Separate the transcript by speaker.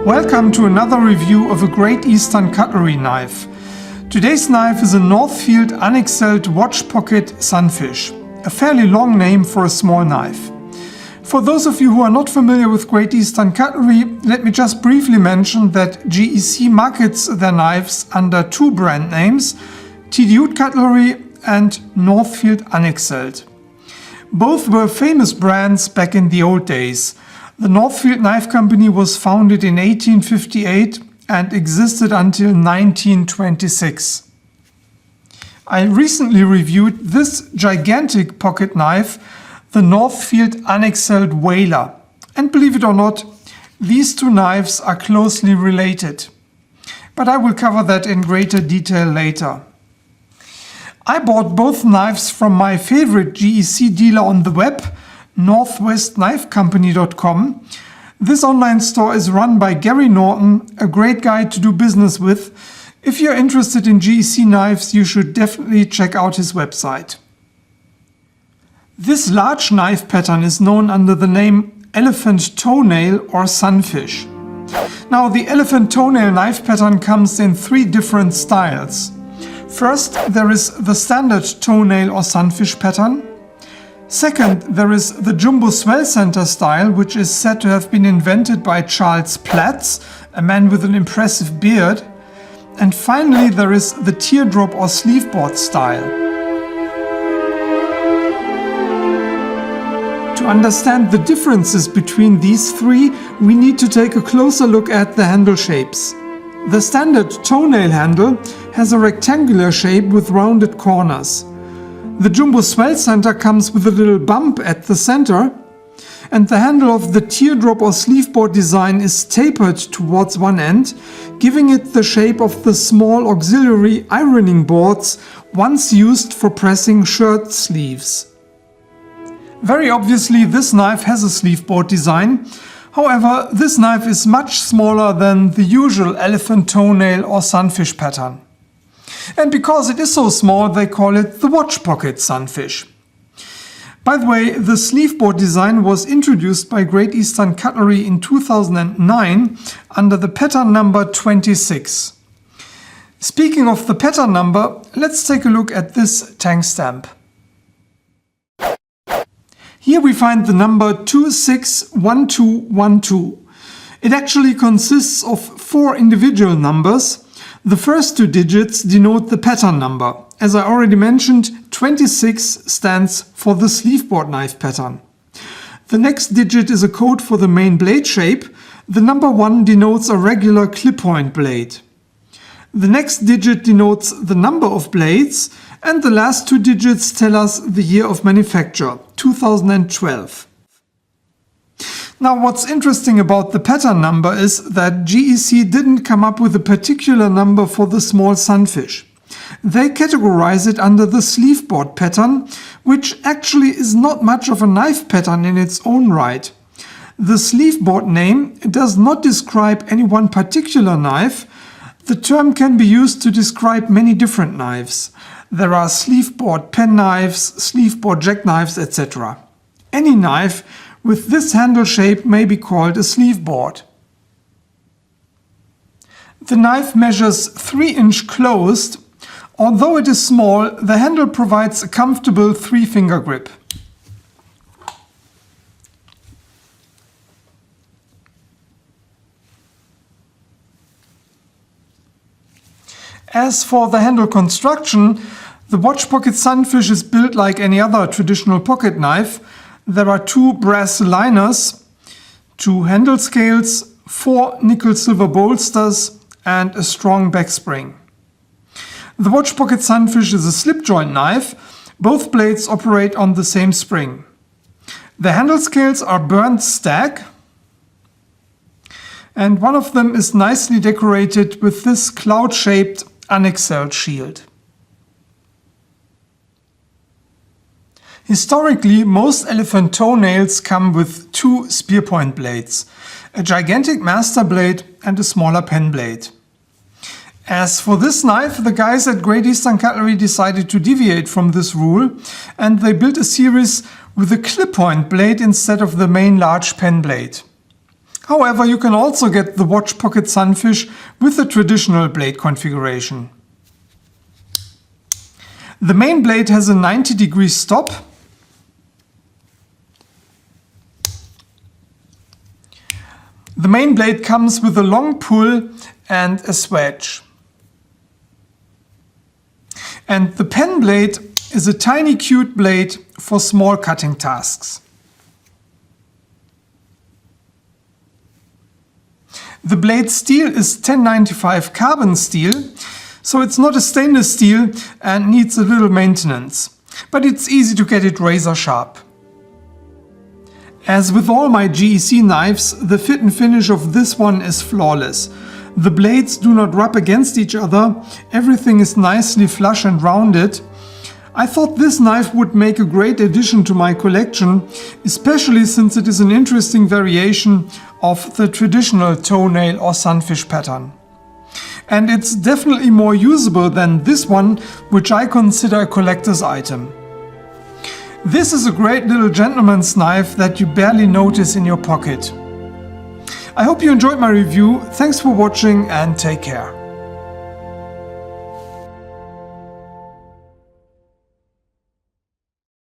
Speaker 1: Welcome to another review of a Great Eastern cutlery knife. Today's knife is a Northfield unexcelled watch pocket Sunfish, a fairly long name for a small knife. For those of you who are not familiar with Great Eastern cutlery, let me just briefly mention that GEC markets their knives under two brand names, TDU Cutlery and Northfield Unexcelled. Both were famous brands back in the old days. The Northfield Knife Company was founded in 1858 and existed until 1926. I recently reviewed this gigantic pocket knife, the Northfield Unexcelled Whaler. And believe it or not, these two knives are closely related. But I will cover that in greater detail later. I bought both knives from my favorite GEC dealer on the web, northwestknifecompany.com. This online store is run by Gary Norton, a great guy to do business with. If you're interested in GEC knives, you should definitely check out his website. This large knife pattern is known under the name Elephant Toenail or Sunfish. Now, the Elephant Toenail knife pattern comes in three different styles. First, there is the standard Toenail or Sunfish pattern. Second, there is the Jumbo Swell Center style, which is said to have been invented by Charles Platz, a man with an impressive beard. And finally, there is the Teardrop or Sleeveboard style. To understand the differences between these three, we need to take a closer look at the handle shapes. The standard Toenail handle has a rectangular shape with rounded corners. The Jumbo Swell Center comes with a little bump at the center, and the handle of the Teardrop or Sleeveboard design is tapered towards one end, giving it the shape of the small auxiliary ironing boards once used for pressing shirt sleeves. Very obviously, this knife has a sleeveboard design. However, this knife is much smaller than the usual Elephant Toenail or Sunfish pattern. And because it is so small, they call it the watch pocket Sunfish. By the way, the sleeveboard design was introduced by Great Eastern Cutlery in 2009 under the pattern number 26. Speaking of the pattern number, let's take a look at this tank stamp. Here we find the number 261212. It actually consists of four individual numbers. The first two digits denote the pattern number. As I already mentioned, 26 stands for the sleeveboard knife pattern. The next digit is a code for the main blade shape. The number 1 denotes a regular clip-point blade. The next digit denotes the number of blades, and the last two digits tell us the year of manufacture, 2012. Now, what's interesting about the pattern number is that GEC didn't come up with a particular number for the small Sunfish. They categorize it under the sleeveboard pattern, which actually is not much of a knife pattern in its own right. The sleeveboard name does not describe any one particular knife. The term can be used to describe many different knives. There are sleeveboard pen knives, sleeveboard jackknives, etc. Any knife with this handle shape may be called a sleeveboard. The knife measures 3-inch closed. Although it is small, the handle provides a comfortable 3-finger grip. As for the handle construction, the watch pocket Sunfish is built like any other traditional pocket knife. There are two brass liners, two handle scales, 4 nickel-silver bolsters, and a strong back spring. The watch pocket Sunfish is a slip joint knife. Both blades operate on the same spring. The handle scales are burnt stack, and one of them is nicely decorated with this cloud-shaped unexcelled shield. Historically, most Elephant Toenails come with two spear point blades, a gigantic master blade and a smaller pen blade. As for this knife, the guys at Great Eastern Cutlery decided to deviate from this rule, and they built a series with a clip point blade instead of the main large pen blade. However, you can also get the watch pocket Sunfish with the traditional blade configuration. The main blade has a 90-degree stop. The main blade comes with a long pull and a swedge. And the pen blade is a tiny cute blade for small cutting tasks. The blade steel is 1095 carbon steel, so it's not a stainless steel and needs a little maintenance, but it's easy to get it razor sharp. As with all my GEC knives, the fit and finish of this one is flawless. The blades do not rub against each other, everything is nicely flush and rounded. I thought this knife would make a great addition to my collection, especially since it is an interesting variation of the traditional Toenail or Sunfish pattern. And it's definitely more usable than this one, which I consider a collector's item. This is a great little gentleman's knife that you barely notice in your pocket. I hope you enjoyed my review, thanks for watching and take care.